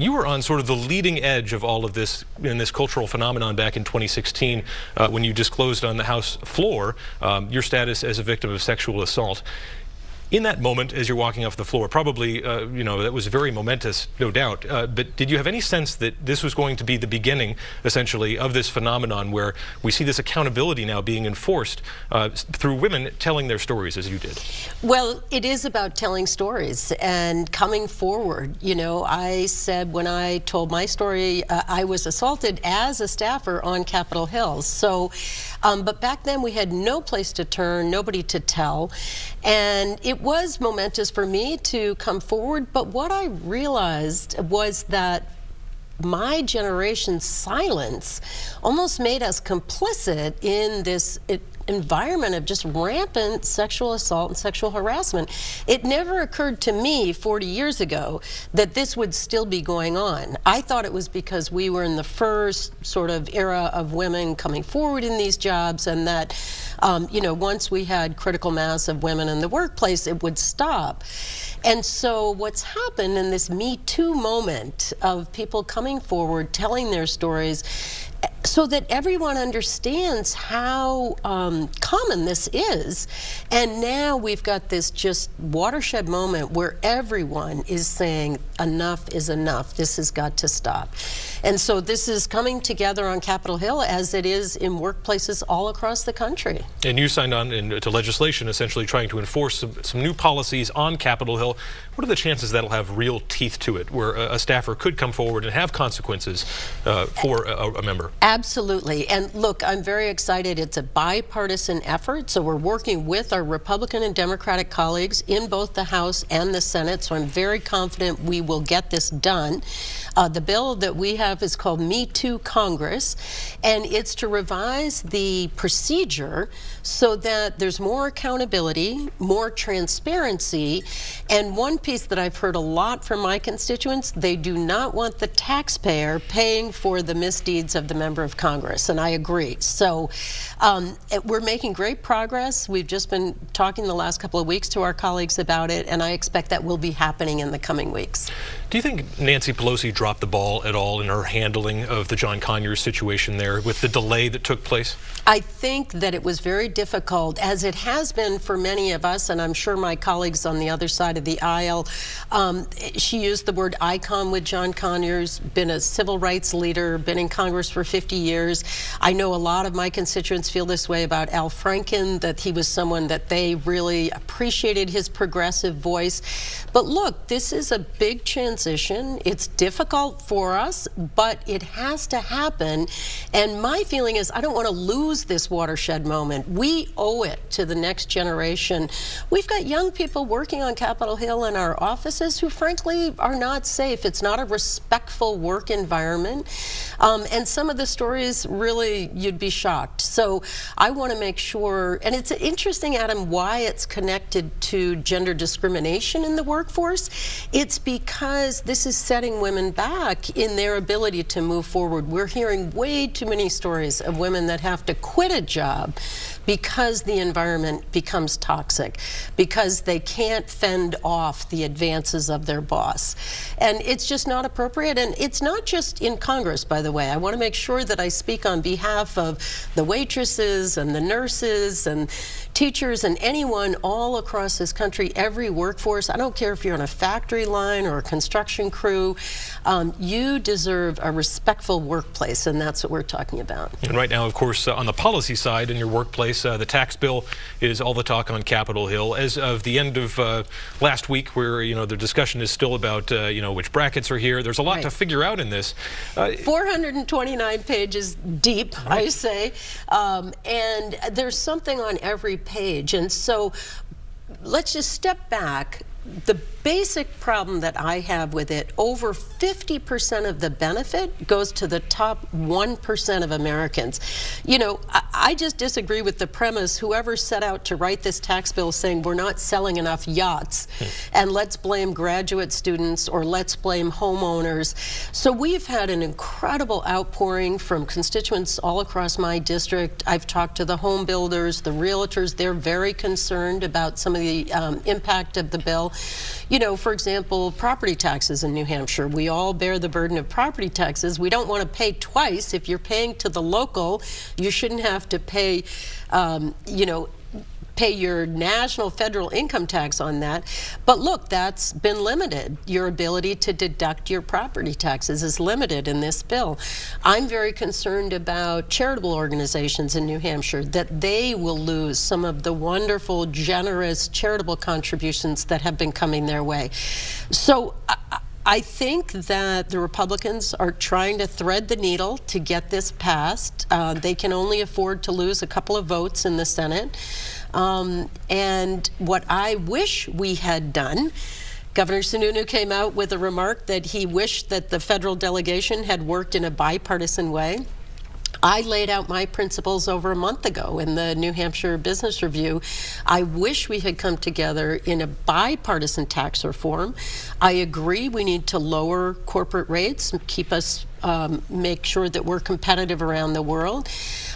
you were on sort of the leading edge of all of this in this cultural phenomenon back in 2016 when you disclosed on the House floor your status as a victim of sexual assault. In that moment, as you're walking off the floor, probably, you know, that was very momentous, no doubt, but did you have any sense that this was going to be the beginning, essentially, of this phenomenon where we see this accountability now being enforced through women telling their stories, as you did? Well, it is about telling stories and coming forward. You know, I said when I told my story, I was assaulted as a staffer on Capitol Hill. So, but back then we had no place to turn, nobody to tell, and it was momentous for me to come forward, but what I realized was that my generation's silence almost made us complicit in this environment of just rampant sexual assault and sexual harassment. It never occurred to me 40 years ago that this would still be going on. I thought it was because we were in the first sort of era of women coming forward in these jobs, and that you know, once we had critical mass of women in the workplace, it would stop. And so what's happened in this Me Too moment of people coming forward, telling their stories, so that everyone understands how common this is. And now we've got this just watershed moment where everyone is saying enough is enough. This has got to stop. And so this is coming together on Capitol Hill as it is in workplaces all across the country. And you signed on to legislation essentially trying to enforce some new policies on Capitol Hill. What are the chances that'll have real teeth to it, where a staffer could come forward and have consequences for a member? Absolutely. And look, I'm very excited. It's a bipartisan effort. So we're working with our Republican and Democratic colleagues in both the House and the Senate. So I'm very confident we will get this done. The bill that we have is called Me Too Congress, and it's to revise the procedure so that there's more accountability, more transparency, and one piece that I've heard a lot from my constituents, they do not want the taxpayer paying for the misdeeds of the member of Congress, and I agree. So we're making great progress. We've just been talking the last couple of weeks to our colleagues about it, and I expect that will be happening in the coming weeks. Do you think Nancy Pelosi dropped the ball at all in her handling of the John Conyers situation there with the delay that took place? I think that it was very difficult, as it has been for many of us, and I'm sure my colleagues on the other side of the aisle. She used the word icon with John Conyers, been a civil rights leader, been in Congress for 50 years. I know a lot of my constituents feel this way about Al Franken, that he was someone that they really appreciated his progressive voice. But look, this is a big transition. It's difficult for us, but it has to happen. And my feeling is I don't want to lose this watershed moment. We owe it to the next generation. We've got young people working on Capitol Hill in our offices who frankly are not safe. It's not a respectful work environment. And some of the stories really, you'd be shocked. So I want to make sure, and it's interesting, Adam, why it's connected to gender discrimination in the workforce. It's because this is setting women back in their ability to move forward. We're hearing way too many stories of women that have to quit a job because the environment becomes toxic, because they can't fend off the advances of their boss. And it's just not appropriate. And it's not just in Congress, by the way. I want to make sure that I speak on behalf of the waitresses and the nurses and teachers and anyone all across this country, every workforce. I don't care if you're on a factory line or a construction crew. You deserve a respectful workplace, and that's what we're talking about. And right now, of course, on the policy side in your workplace, the tax bill is all the talk on Capitol Hill. As of the end of last week, where the discussion is still about which brackets are here, there's a lot to figure out in this. 429 pages deep, I say, and there's something on every page. And so let's just step back. The basic problem that I have with it, over 50% of the benefit goes to the top 1% of Americans. I just disagree with the premise, whoever set out to write this tax bill saying we're not selling enough yachts and let's blame graduate students or let's blame homeowners. So we've had an incredible outpouring from constituents all across my district. I've talked to the home builders, the realtors. They're very concerned about some of the impact of the bill. bill. You know, for example, property taxes in New Hampshire. We all bear the burden of property taxes. We don't want to pay twice. If you're paying to the local, you shouldn't have to pay, you know, pay your national federal income tax on that. But look, that's been limited. Your ability to deduct your property taxes is limited in this bill. I'm very concerned about charitable organizations in New Hampshire, that they will lose some of the wonderful, generous charitable contributions that have been coming their way. So I think that the Republicans are trying to thread the needle to get this passed. They can only afford to lose a couple of votes in the Senate. And what I wish we had done, Governor Sununu came out with a remark that he wished that the federal delegation had worked in a bipartisan way. I laid out my principles over a month ago in the New Hampshire Business Review. I wish we had come together in a bipartisan tax reform. I agree we need to lower corporate rates and keep us, make sure that we're competitive around the world.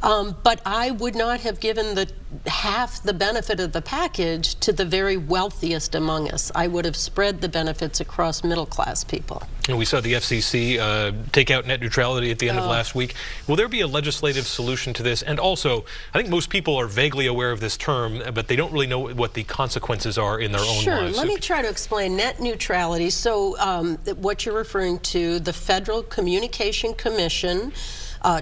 But I would not have given half the benefit of the package to the very wealthiest among us. I would have spread the benefits across middle-class people. And we saw the FCC take out net neutrality at the end of last week. Will there be a legislative solution to this? And also, I think most people are vaguely aware of this term, but they don't really know what the consequences are in their own lives. Sure. Let me try to explain net neutrality. So what you're referring to, the Federal Communication Commission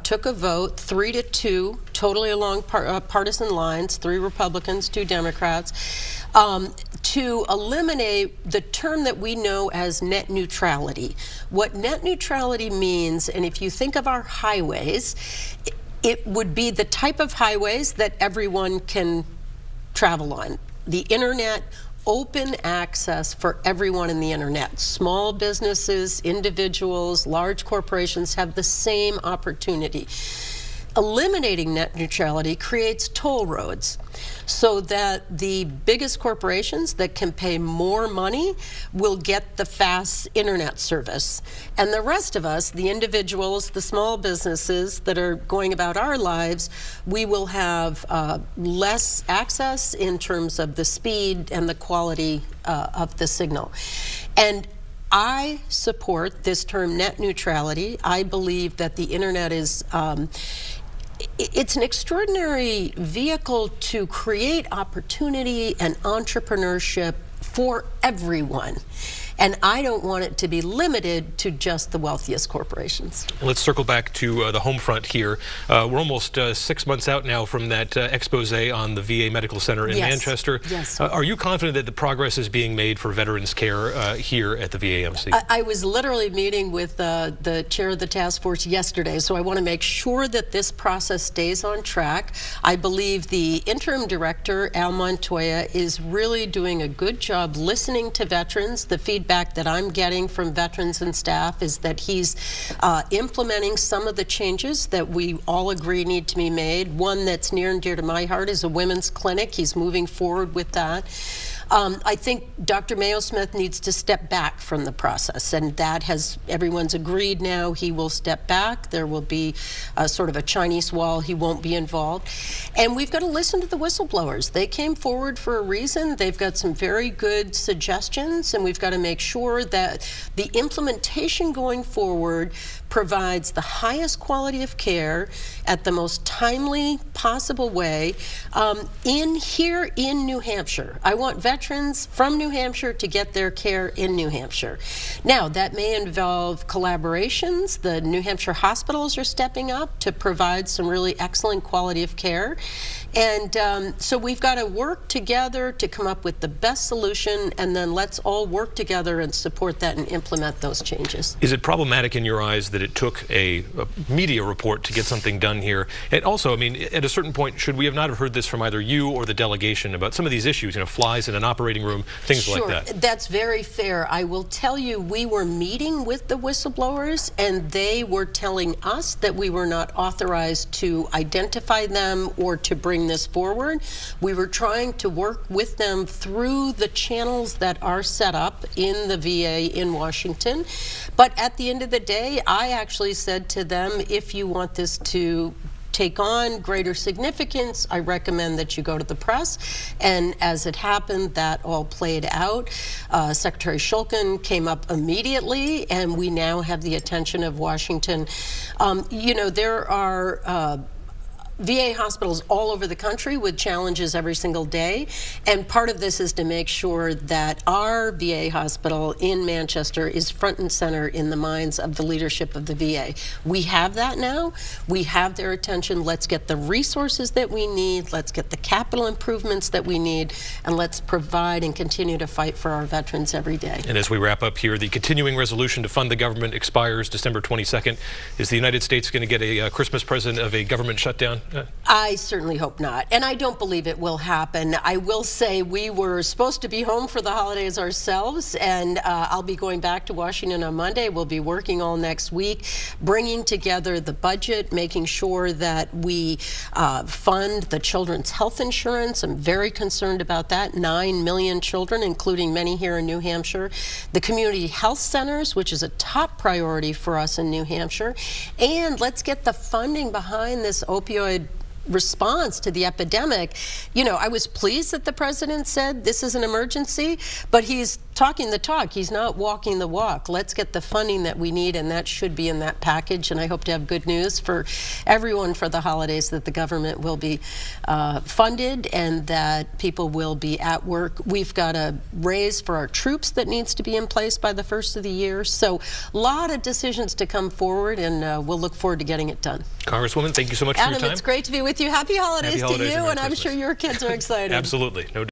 took a vote 3-2, totally along partisan lines, 3 Republicans, 2 Democrats, to eliminate the term that we know as net neutrality. What net neutrality means, and if you think of our highways, it would be the type of highways that everyone can travel on. The internet, open access for everyone in the internet. Small businesses, individuals, large corporations have the same opportunity. Eliminating net neutrality creates toll roads so that the biggest corporations that can pay more money will get the fast internet service. And the rest of us, the individuals, the small businesses that are going about our lives, we will have less access in terms of the speed and the quality of the signal. And I support this term net neutrality. I believe that the internet is it's an extraordinary vehicle to create opportunity and entrepreneurship for everyone. And I don't want it to be limited to just the wealthiest corporations. Let's circle back to the home front here. We're almost 6 months out now from that expose on the VA Medical Center in Manchester. Yes. Are you confident that the progress is being made for veterans care here at the VAMC? I was literally meeting with the chair of the task force yesterday, so I want to make sure that this process stays on track. I believe the interim director, Al Montoya, is really doing a good job listening to veterans. The feedback that I'm getting from veterans and staff is that he's implementing some of the changes that we all agree need to be made. One that's near and dear to my heart is a women's clinic. He's moving forward with that. I think Dr. Mayo Smith needs to step back from the process, and that has, everyone's agreed now he will step back. There will be sort of a Chinese wall. He won't be involved. And we've got to listen to the whistleblowers. They came forward for a reason. They've got some very good suggestions, and we've got to make sure that the implementation going forward provides the highest quality of care at the most timely possible way here in New Hampshire. I want veterans from New Hampshire to get their care in New Hampshire. Now, that may involve collaborations. The New Hampshire hospitals are stepping up to provide some really excellent quality of care. And so we've got to work together to come up with the best solution, and then let's all work together and support that and implement those changes. Is it problematic in your eyes that it took a media report to get something done here? And also, I mean, at a certain point, should we have not have heard this from either you or the delegation about some of these issues, you know, flies in an operating room, things like that? Sure, that's very fair. I will tell you, we were meeting with the whistleblowers, and they were telling us that we were not authorized to identify them or to bring this forward. We were trying to work with them through the channels that are set up in the VA in Washington. But at the end of the day, I actually said to them, if you want this to take on greater significance, I recommend that you go to the press. And as it happened, that all played out. Secretary Shulkin came up immediately, and we now have the attention of Washington. You know, there are VA hospitals all over the country with challenges every single day, and part of this is to make sure that our VA hospital in Manchester is front and center in the minds of the leadership of the VA. We have that now. We have their attention. Let's get the resources that we need. Let's get the capital improvements that we need, and let's provide and continue to fight for our veterans every day. And as we wrap up here, the continuing resolution to fund the government expires December 22nd. Is the United States going to get a Christmas present of a government shutdown? I certainly hope not, and I don't believe it will happen. I will say we were supposed to be home for the holidays ourselves, and I'll be going back to Washington on Monday. We'll be working all next week, bringing together the budget, making sure that we fund the children's health insurance. I'm very concerned about that. 9 million children, including many here in New Hampshire. The community health centers, which is a top priority for us in New Hampshire. And let's get the funding behind this opioid response to the epidemic. You know, I was pleased that the president said this is an emergency, but he's talking the talk. He's not walking the walk. Let's get the funding that we need, and that should be in that package. And I hope to have good news for everyone for the holidays, that the government will be funded and that people will be at work. We've got a raise for our troops that needs to be in place by the first of the year. So a lot of decisions to come forward, and we'll look forward to getting it done. Congresswoman, thank you so much for your time. Adam, it's great to be with you. Happy holidays to you, and I'm Christmas. sure your kids are excited. Absolutely. No